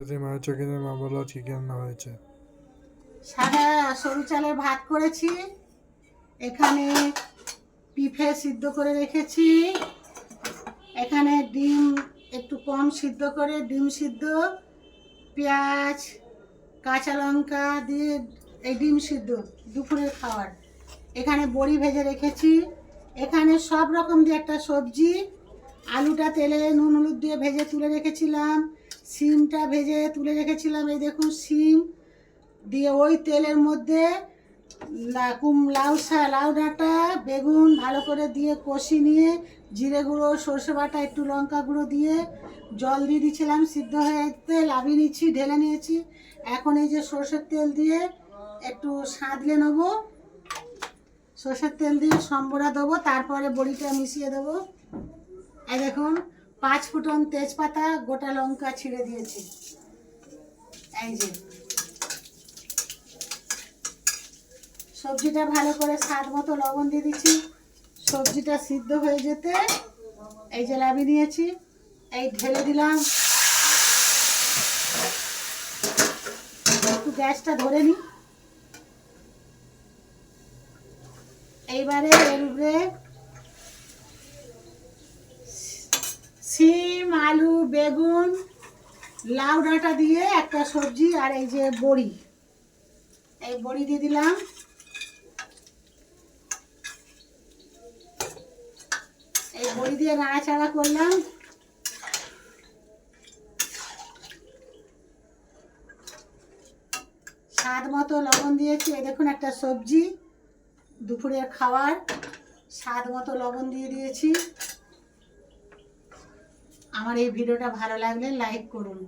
মা চিকেনের মা বলো কি রান্না হয়েছে? সাদা সরু চালের ভাত করেছি। এখানে পিঠে সিদ্ধ করে রেখেছি। এখানে ডিম একটু কম সিদ্ধ করে ডিম সিদ্ধ, পেঁয়াজ, কাঁচা লঙ্কা দিয়ে এই ডিম সিদ্ধ দুপুরের খাবার। এখানে বড়ি ভেজে রেখেছি। এখানে সব রকম দিয়ে একটা সবজি, আলুটা তেলে নুন হলুদ দিয়ে ভেজে তুলে রেখেছিলাম, সিমটা ভেজে তুলে রেখেছিলাম। এই দেখুন সিম দিয়ে ওই তেলের মধ্যে লাউ ডাঁটা বেগুন ভালো করে দিয়ে কষি নিয়ে জিরে গুঁড়ো সর্ষে বাটা একটু লঙ্কা গুঁড়ো দিয়ে জল দিয়ে দিয়েছিলাম, সিদ্ধ হয়ে নামিয়ে নিচ্ছি, ঢেলে নিয়েছি। এখন এই যে সর্ষের তেল দিয়ে একটু সাঁতলে নেবো, সর্ষের তেল দিয়ে সম্বরা দেবো, তারপরে বড়িটা মিশিয়ে দেবো। এই দেখুন 5 ফুটন তেজপাতা গোটা লঙ্কা ছিঁড়ে দিয়েছি। এই যে সবজিটা ভালো করে স্বাদ মতো লবণ দিয়ে দিচ্ছি। সবজিটা সিদ্ধ হয়ে যেতে এই যে নামিয়ে নিয়েছি, এই ঢেলে দিলাম। একটু গ্যাসটা ধরে নিই। এইবারে এর উপরে সিম আলু বেগুন লাউ ডাঁটা দিয়ে একটা সবজি আর এই যে বড়ি, এই বড়ি দিয়ে দিলাম। এই বড়ি দিয়ে নাড়াচাড়া করলাম। স্বাদ মতো লবণ দিয়েছি। এই দেখুন একটা সবজি দুপুরের খাবার, স্বাদ মতো লবণ দিয়ে দিয়েছি। আমার এই ভিডিওটা ভালো লাগলে লাইক করুন।